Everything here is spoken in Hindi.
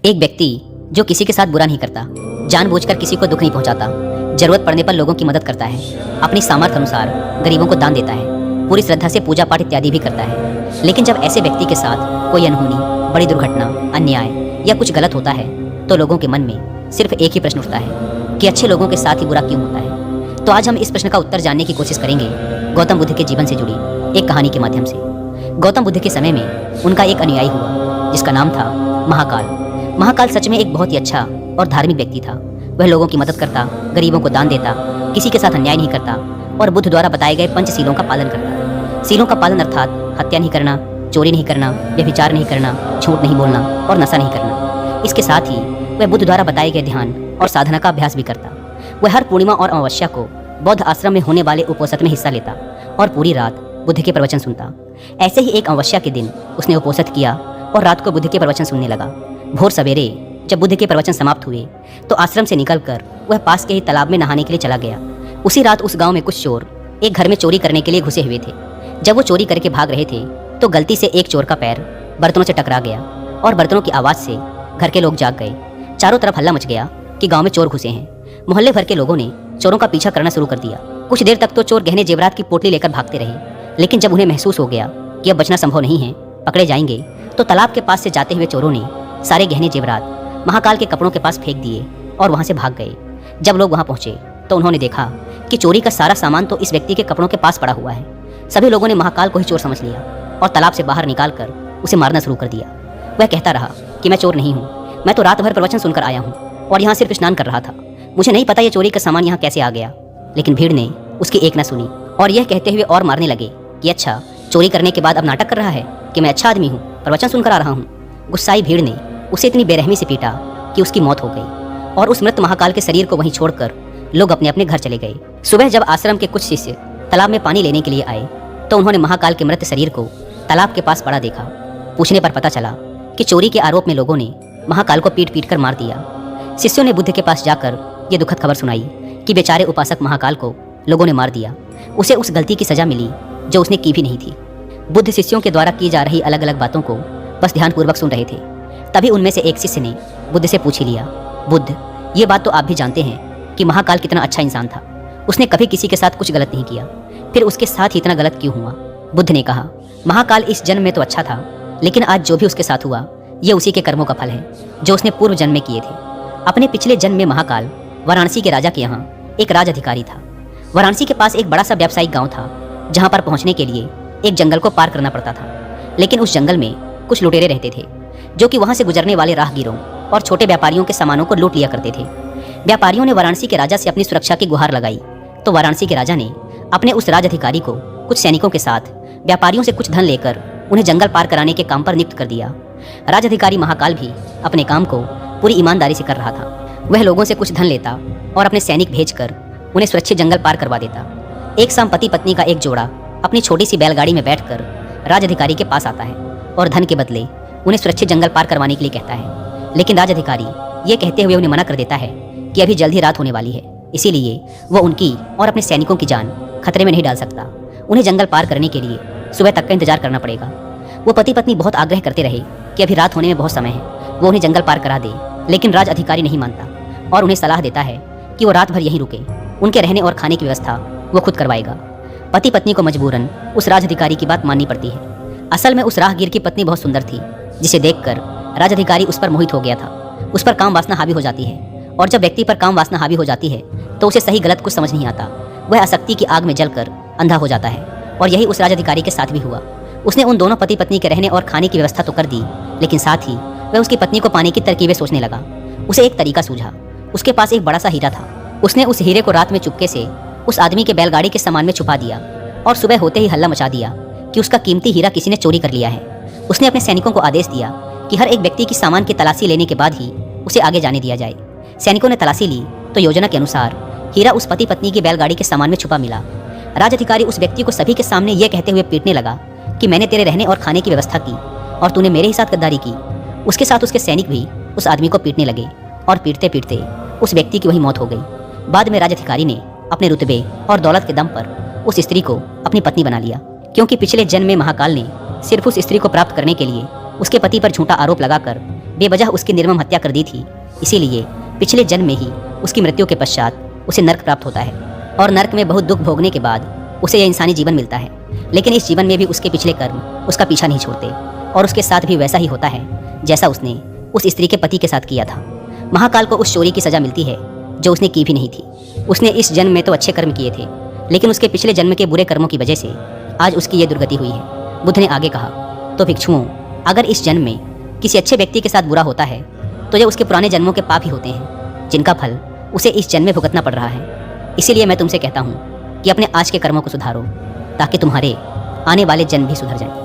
एक व्यक्ति जो किसी के साथ बुरा नहीं करता, जानबूझकर किसी को दुख नहीं पहुंचाता, जरूरत पड़ने पर लोगों की मदद करता है, अपनी सामर्थ्य अनुसार गरीबों को दान देता है, पूरी श्रद्धा से पूजा पाठ इत्यादि भी करता है। लेकिन जब ऐसे व्यक्ति के साथ कोई अनहोनी, बड़ी दुर्घटना, अन्याय या कुछ गलत होता है तो लोगों के मन में सिर्फ एक ही प्रश्न उठता है कि अच्छे लोगों के साथ ही बुरा क्यों होता है। तो आज हम इस प्रश्न का उत्तर जानने की कोशिश करेंगे गौतम बुद्ध के जीवन से जुड़ी एक कहानी के माध्यम से। गौतम बुद्ध के समय में उनका एक अनुयायी हुआ जिसका नाम था महाकाल। महाकाल सच में एक बहुत ही अच्छा और धार्मिक व्यक्ति था। वह लोगों की मदद करता, गरीबों को दान देता, किसी के साथ अन्याय नहीं करता और बुद्ध द्वारा बताए गए पंचशीलों का पालन करता। सीलों का पालन अर्थात हत्या नहीं करना, चोरी नहीं करना, व्यभिचार नहीं करना, झूठ नहीं बोलना और नशा नहीं करना। इसके साथ ही वह बुद्ध द्वारा बताए गए ध्यान और साधना का अभ्यास भी करता। वह हर पूर्णिमा और अमावस्या को बौद्ध आश्रम में होने वाले उपोषण में हिस्सा लेता और पूरी रात बुद्ध के प्रवचन सुनता। ऐसे ही एक अमावस्या के दिन उसने उपोषण किया और रात को बुद्ध के प्रवचन सुनने लगा। भोर सवेरे जब बुद्ध के प्रवचन समाप्त हुए तो आश्रम से निकलकर वह पास के ही तालाब में नहाने के लिए चला गया। उसी रात उस गांव में कुछ चोर एक घर में चोरी करने के लिए घुसे हुए थे। जब वो चोरी करके भाग रहे थे तो गलती से एक चोर का पैर बर्तनों से टकरा गया और बर्तनों की आवाज़ से घर के लोग जाग गए। चारों तरफ हल्ला मच गया कि गांव में चोर घुसे हैं। मोहल्ले भर के लोगों ने चोरों का पीछा करना शुरू कर दिया। कुछ देर तक तो चोर गहने जेवरात की पोटली लेकर भागते रहे, लेकिन जब उन्हें महसूस हो गया कि अब बचना संभव नहीं है, पकड़े जाएंगे, तो तालाब के पास से जाते हुए चोरों ने सारे गहने जेवरात महाकाल के कपड़ों के पास फेंक दिए और वहां से भाग गए। जब लोग वहां पहुंचे तो उन्होंने देखा कि चोरी का सारा सामान तो इस व्यक्ति के कपड़ों के पास पड़ा हुआ है। सभी लोगों ने महाकाल को ही चोर समझ लिया और तालाब से बाहर निकालकर उसे मारना शुरू कर दिया। वह कहता रहा कि मैं चोर नहीं हूँ, मैं तो रात भर प्रवचन सुनकर आया हूँ और यहाँ सिर्फ स्नान कर रहा था। मुझे नहीं पता ये चोरी का सामान यहाँ कैसे आ गया। लेकिन भीड़ ने उसकी एक न सुनी और यह कहते हुए और मारने लगे कि अच्छा, चोरी करने के बाद अब नाटक कर रहा है कि मैं अच्छा आदमी हूँ, प्रवचन सुनकर आ रहा हूँ। गुस्साई भीड़ ने उसे इतनी बेरहमी से पीटा कि उसकी मौत हो गई और उस मृत महाकाल के शरीर को वहीं छोड़कर लोग अपने अपने घर चले गए। सुबह जब आश्रम के कुछ शिष्य तालाब में पानी लेने के लिए आए तो उन्होंने महाकाल के मृत शरीर को तालाब के पास पड़ा देखा। पूछने पर पता चला कि चोरी के आरोप में लोगों ने महाकाल को पीट पीट कर मार दिया। शिष्यों ने बुद्ध के पास जाकर ये दुखद खबर सुनाई कि बेचारे उपासक महाकाल को लोगों ने मार दिया। उसे उस गलती की सजा मिली जो उसने की भी नहीं थी। बुद्ध शिष्यों के द्वारा की जा रही अलग अलग बातों को बस ध्यानपूर्वक सुन रहे थे। तभी उनमें से एक शिष्य ने बुद्ध से पूछ ही लिया, बुद्ध, ये बात तो आप भी जानते हैं कि महाकाल कितना अच्छा इंसान था। उसने कभी किसी के साथ कुछ गलत नहीं किया, फिर उसके साथ ही इतना गलत क्यों हुआ? बुद्ध ने कहा, महाकाल इस जन्म में तो अच्छा था, लेकिन आज जो भी उसके साथ हुआ ये उसी के कर्मों का फल है जो उसने पूर्व जन्म में किए थे। अपने पिछले जन्म में महाकाल वाराणसी के राजा के यहाँ एक राज अधिकारी था। वाराणसी के पास एक बड़ा सा व्यावसायिक गांव था जहां पर पहुंचने के लिए एक जंगल को पार करना पड़ता था। लेकिन उस जंगल में कुछ लुटेरे रहते थे जो कि वहां से गुजरने वाले राहगीरों और छोटे व्यापारियों के सामानों को लूट लिया करते थे। व्यापारियों ने वाराणसी के राजा से अपनी सुरक्षा की गुहार लगाई तो वाराणसी के राजा ने अपने उस राज अधिकारी को कुछ सैनिकों के साथ व्यापारियों से कुछ धन लेकर उन्हें जंगल पार कराने के काम पर नियुक्त कर दिया। राज अधिकारी महाकाल भी अपने काम को पूरी ईमानदारी से कर रहा था। वह लोगों से कुछ धन लेता और अपने सैनिक भेजकर उन्हें सुरक्षित जंगल पार करवा देता। एक शाम पति पत्नी का एक जोड़ा अपनी छोटी सी बैलगाड़ी में बैठकर राज अधिकारी के पास आता है और धन के बदले उन्हें सुरक्षित जंगल पार करवाने के लिए कहता है। लेकिन राज अधिकारी ये कहते हुए उन्हें मना कर देता है कि अभी जल्द ही रात होने वाली है, इसीलिए वो उनकी और अपने सैनिकों की जान खतरे में नहीं डाल सकता। उन्हें जंगल पार करने के लिए सुबह तक का इंतजार करना पड़ेगा। वो पति पत्नी बहुत आग्रह करते रहे कि अभी रात होने में बहुत समय है, वो उन्हें जंगल पार करा दे। लेकिन राज अधिकारी नहीं मानता और उन्हें सलाह देता है कि वो रात भर यहीं रुके, उनके रहने और खाने की व्यवस्था वो खुद करवाएगा। पति पत्नी को मजबूरन उस राज अधिकारी की बात माननी पड़ती है। असल में उस राहगीर की पत्नी बहुत सुंदर थी, जिसे देखकर राज अधिकारी उस पर मोहित हो गया था। उस पर काम वासना हावी हो जाती है और जब व्यक्ति पर काम वासना हावी हो जाती है तो उसे सही गलत कुछ समझ नहीं आता। वह आसक्ति की आग में जलकर अंधा हो जाता है और यही उस राज अधिकारी के साथ भी हुआ। उसने उन दोनों पति पत्नी के रहने और खाने की व्यवस्था तो कर दी, लेकिन साथ ही वह उसकी पत्नी को पाने की तरकीबें सोचने लगा। उसे एक तरीका सूझा। उसके पास एक बड़ा सा हीरा था। उसने उस हीरे को रात में चुपके से उस आदमी के बैलगाड़ी के सामान में छुपा दिया और सुबह होते ही हल्ला मचा दिया कि उसका कीमती हीरा किसी ने चोरी कर लिया है। उसने अपने सैनिकों को आदेश दिया कि हर एक व्यक्ति की सामान की तलाशी लेने के बाद ही उसे आगे जाने दिया जाए। सैनिकों ने तलाशी ली तो योजना के अनुसार हीरा उस पति पत्नी की बैलगाड़ी के सामान में छुपा मिला। राज अधिकारी उस व्यक्ति को सभी के सामने यह कहते हुए पीटने लगा कि मैंने तेरे रहने और खाने की व्यवस्था की और तूने मेरे ही साथ गद्दारी की। उसके साथ उसके सैनिक भी उस आदमी को पीटने लगे और पीटते पीटते उस व्यक्ति की वही मौत हो गई। बाद में राज अधिकारी ने अपने रुतबे और दौलत के दम पर उस स्त्री को अपनी पत्नी बना लिया, क्योंकि पिछले जन्म में महाकाल ने सिर्फ उस स्त्री को प्राप्त करने के लिए उसके पति पर झूठा आरोप लगाकर बेवजह उसकी निर्मम हत्या कर दी थी, इसीलिए पिछले जन्म में ही उसकी मृत्यु के पश्चात उसे नर्क प्राप्त होता है और नर्क में बहुत दुख भोगने के बाद उसे यह इंसानी जीवन मिलता है। लेकिन इस जीवन में भी उसके पिछले कर्म उसका पीछा नहीं छोड़ते और उसके साथ भी वैसा ही होता है जैसा उसने उस स्त्री के पति के साथ किया था। महाकाल को उस चोरी की सजा मिलती है जो उसने की भी नहीं थी। उसने इस जन्म में तो अच्छे कर्म किए थे, लेकिन उसके पिछले जन्म के बुरे कर्मों की वजह से आज उसकी ये दुर्गति हुई है। बुद्ध ने आगे कहा, तो भिक्षुओं, अगर इस जन्म में किसी अच्छे व्यक्ति के साथ बुरा होता है तो यह उसके पुराने जन्मों के पाप ही होते हैं, जिनका फल उसे इस जन्म में भुगतना पड़ रहा है। इसीलिए मैं तुमसे कहता हूँ कि अपने आज के कर्मों को सुधारो, ताकि तुम्हारे आने वाले जन्म भी सुधर जाएं।